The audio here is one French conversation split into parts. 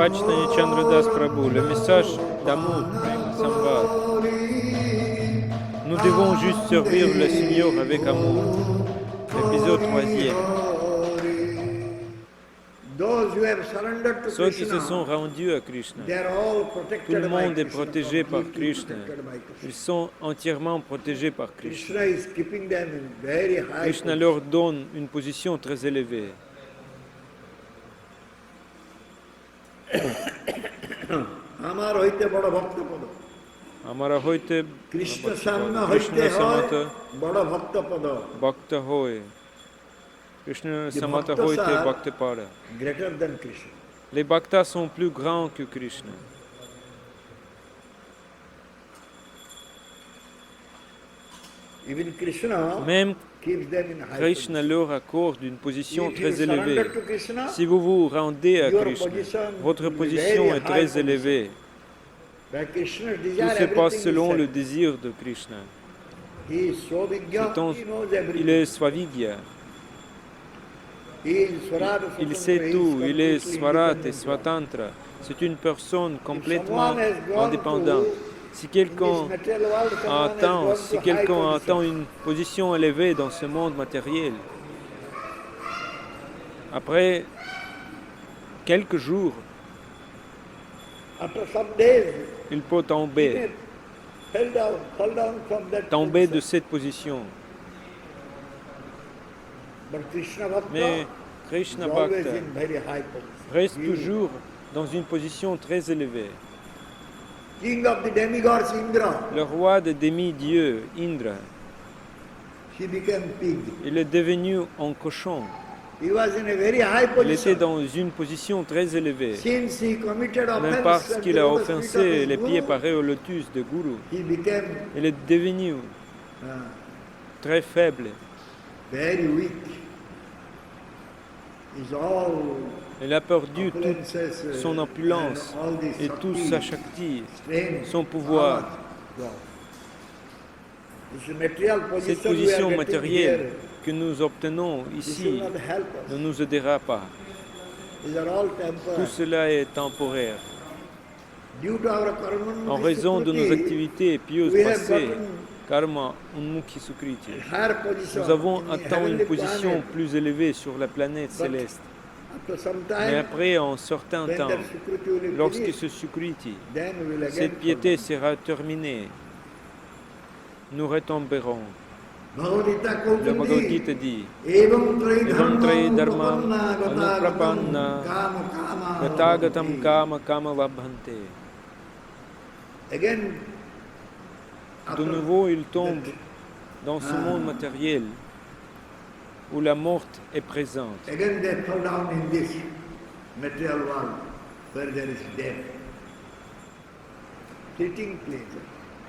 Bachitani Chandradas Prabhu, le message d'amour, Samvad. Nous devons juste servir le Seigneur avec amour. Épisode 3e. Ceux qui se sont rendus à Krishna, tout le monde est protégé par Krishna. Ils sont entièrement protégés par Krishna. Krishna leur donne une position très élevée. Amara hoite Krishna samata bhakta hoye. Krishna samata hoite bhakta pada. Les bhaktas sont plus grands que Krishna. Même Krishna leur accorde une position très élevée. Si vous vous rendez à Krishna, votre position est très élevée. Tout se passe selon le désir de Krishna. Il est Svavigya. Il sait tout, il est Swarat et Swatantra. C'est une personne complètement indépendante. Si quelqu'un attend une position élevée dans ce monde matériel, après quelques jours, il peut tomber de cette position. Mais Krishna Bhakta reste toujours dans une position très élevée. Le roi des demi-dieux, Indra, il est devenu un cochon. Il était dans une position très élevée. Même parce qu'il a offensé les pieds parés au lotus de Guru, il est devenu très faible. Il a perdu toute son opulence et toute sa shakti, son pouvoir. Cette position matérielle que nous obtenons ici ne nous aidera pas. Tout cela est temporaire. En raison de nos activités pieuses passées, karma unmukhi sukriti, nous avons atteint une position plus élevée sur la planète céleste. Mais après un certain temps, lorsque ce sukriti, cette piété sera terminée, nous retomberons. Le Bhagavad Gita dit Evam traye dharmam anuprapanna yatagatam kama kama vabhante. De nouveau, il tombe dans ce monde matériel où la mort est présente.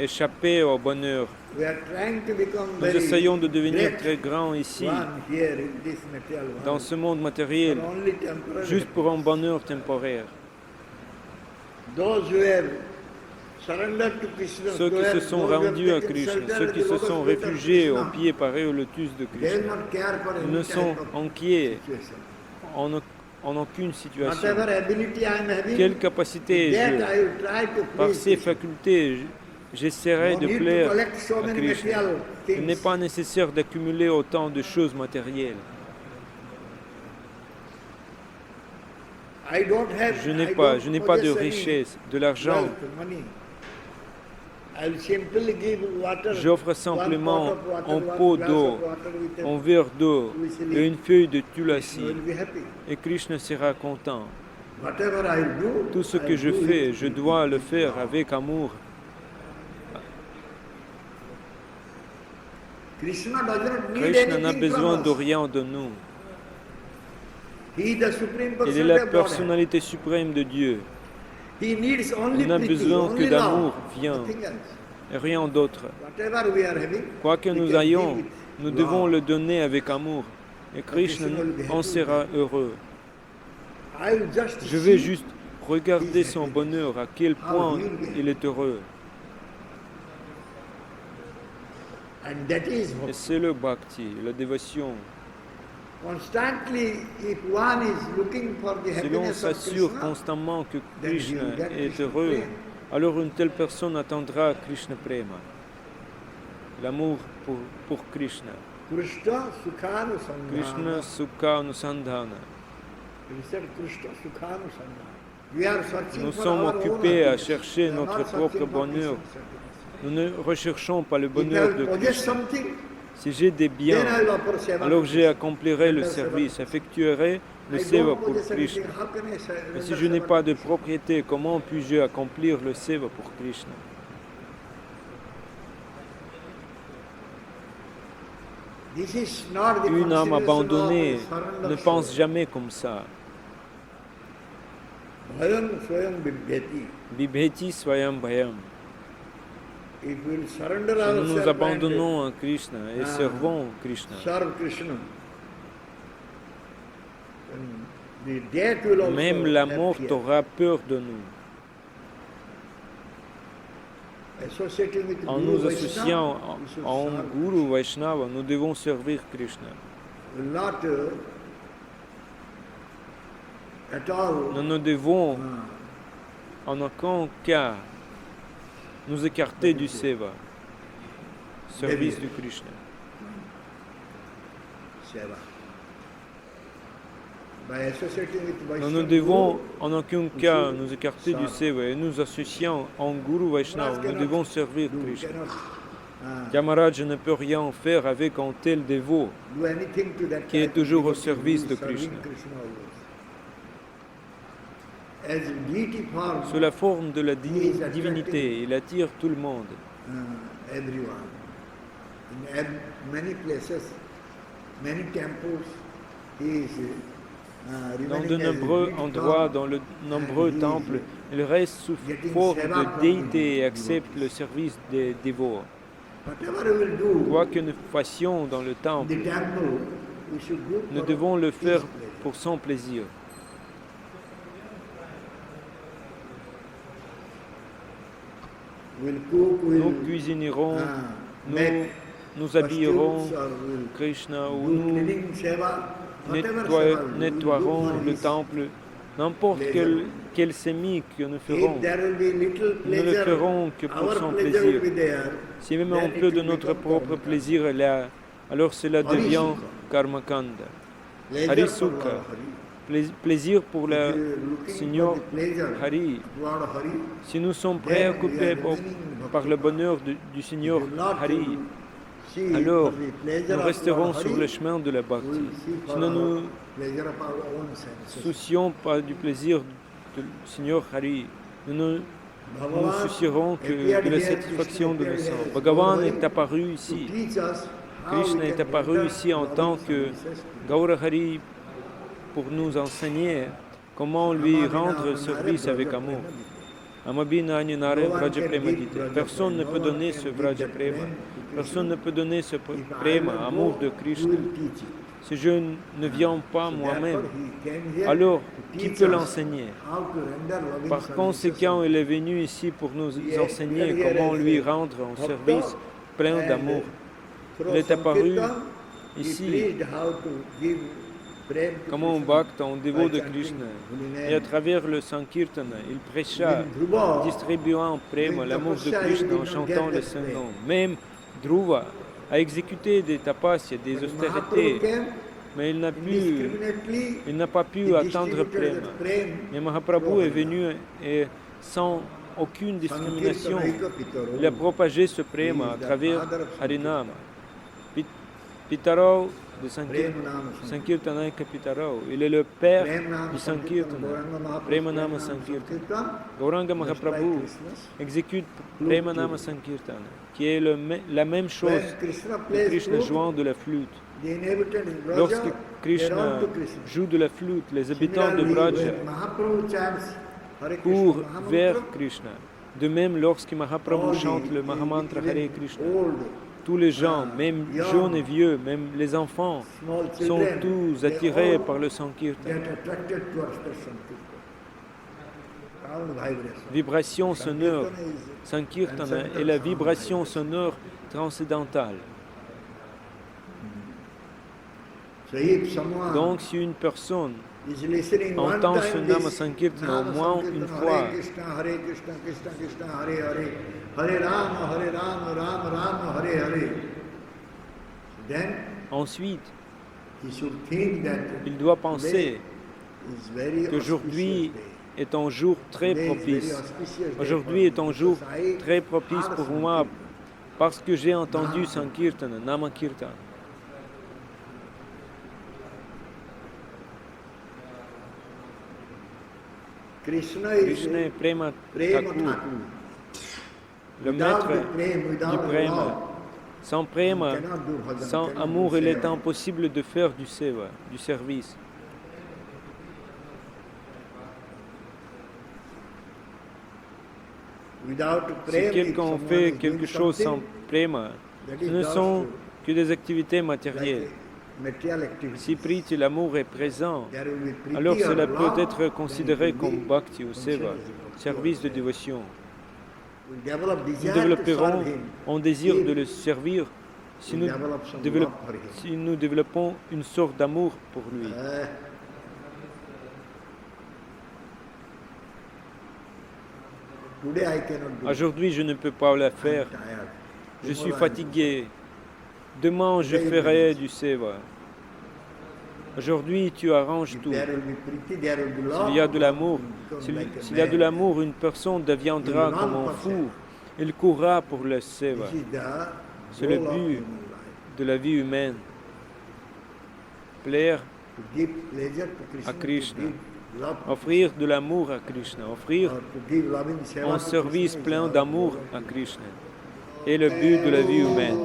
Échapper au bonheur. Nous essayons de devenir très grands ici, dans ce monde matériel, juste pour un bonheur temporaire. Ceux qui se sont rendus à Krishna, ceux qui se sont réfugiés aux pieds parés au lotus de Krishna, ils ne sont inquiets en aucune situation. Quelle capacité ai-je? Par ces facultés, j'essaierai de plaire à Krishna. Il n'est pas nécessaire d'accumuler autant de choses matérielles. Je n'ai pas de richesse, de l'argent. J'offre simplement un pot d'eau, un verre d'eau et une feuille de tulasi. Et Krishna sera content. Tout ce que je fais, je dois le faire avec amour. Krishna n'a besoin de rien de nous. Il est la personnalité suprême de Dieu. Il n'a besoin que d'amour vient et rien d'autre. Quoi que nous ayons, nous devons le donner avec amour et Krishna en sera heureux. Je vais juste regarder son bonheur, à quel point il est heureux. Et c'est le bhakti, la dévotion. Si l'on s'assure constamment que Krishna est heureux, alors une telle personne attendra Krishna Prema, l'amour pour Krishna. Krishna Sukha Anusandhana. Nous sommes occupés à chercher notre propre bonheur. Nous ne recherchons pas le bonheur de Krishna. Si j'ai des biens, alors j'accomplirai le service, effectuerai le seva pour Krishna. Mais si je n'ai pas de propriété, comment puis-je accomplir le seva pour Krishna? Une âme abandonnée ne pense jamais comme ça. Bibheti Swayam Bhayam. Si nous nous abandonnons à Krishna et servons Krishna, même la mort aura peur de nous. En nous associant en Guru Vaishnava, nous devons servir Krishna. Nous ne devons en aucun cas nous écarter du seva, service du Krishna. Nous ne devons en aucun cas nous écarter du seva et nous associant en Guru Vaishnava, nous devons servir Krishna. Yamaraj ne peut rien faire avec un tel dévot qui est toujours au service de Krishna. Sous la forme de la divinité, il attire tout le monde. Dans de nombreux endroits, dans de nombreux temples, il reste sous forme de déité et accepte le service des dévots. Quoi que nous fassions dans le temple, nous devons le faire pour son plaisir. Nous cuisinerons, nous habillerons Krishna ou nous nettoierons le temple. N'importe quel sémi que nous ferons, nous ne le ferons que pour son plaisir. Si même un peu de notre propre plaisir est là, alors cela devient karmakanda. Harisukha, plaisir pour le Seigneur Hari. Si nous sommes préoccupés par le bonheur du Seigneur Hari, alors nous resterons sur le chemin de la bhakti. Si nous ne nous soucions pas du plaisir du Seigneur Hari, nous ne nous soucierons que de la satisfaction de nos sens. Bhagavan est apparu ici. Krishna est apparu ici en tant que Gaura Hari pour nous enseigner comment lui rendre service avec amour. Amabhina Ninare Vraja Prema Gita. Personne ne peut donner ce Vraja Prema. Personne ne peut donner ce Prema, amour de Krishna. Si je ne viens pas moi-même, alors qui peut l'enseigner? Par conséquent, il est venu ici pour nous enseigner comment lui rendre un service plein d'amour. Il est apparu ici comme un bhakta, un dévot de Krishna. Et à travers le Sankirtana, il prêcha, distribuant prema, l'amour de Krishna en chantant les saints noms. Même Dhruva a exécuté des tapasya, des austérités, mais il n'a pas pu atteindre prema. Mais Mahaprabhu est venu et sans aucune discrimination, il a propagé ce prema à travers Harinama. Pitaro de Sankirtanaika Pitaro, il est le père du Sankirtana, Premanama Sankirtana. Gauranga Mahaprabhu exécute Premanama Sankirtana, qui est la même chose que Krishna jouant de la flûte. Lorsque Krishna joue de la flûte, les habitants de Vraja courent vers Krishna. De même, lorsque Mahaprabhu chante le Mahamantra Hare Krishna, tous les gens, même jeunes et vieux, même les enfants, sont tous attirés par le Sankirtan. Vibration sonore. Sankirtana est la vibration sonore transcendantale. Donc si une personne entend ce Nama Sankirtana au moins une fois, ensuite, il doit penser qu'aujourd'hui est un jour très propice. Aujourd'hui est un jour très propice pour moi parce que j'ai entendu Sankirtana, Nama Kirtan. Krishna est Prema Thakur, le maître du Prema. Sans Prema, sans amour, il est impossible de faire du seva, du service. Si quelqu'un fait quelque chose sans Prema, ce ne sont que des activités matérielles. Si Priti, l'amour est présent, alors cela peut être considéré comme Bhakti ou Seva, service de dévotion. Nous développerons un désir de le servir si nous développons une sorte d'amour pour lui. Aujourd'hui, je ne peux pas le faire. Je suis fatigué. Demain, je ferai du seva. Aujourd'hui, tu arranges tout. S'il y a de l'amour, une personne deviendra comme un fou. Il courra pour le seva. C'est le but de la vie humaine. Plaire à Krishna. Offrir de l'amour à Krishna. Offrir un service plein d'amour à Krishna. Et le but de la vie humaine.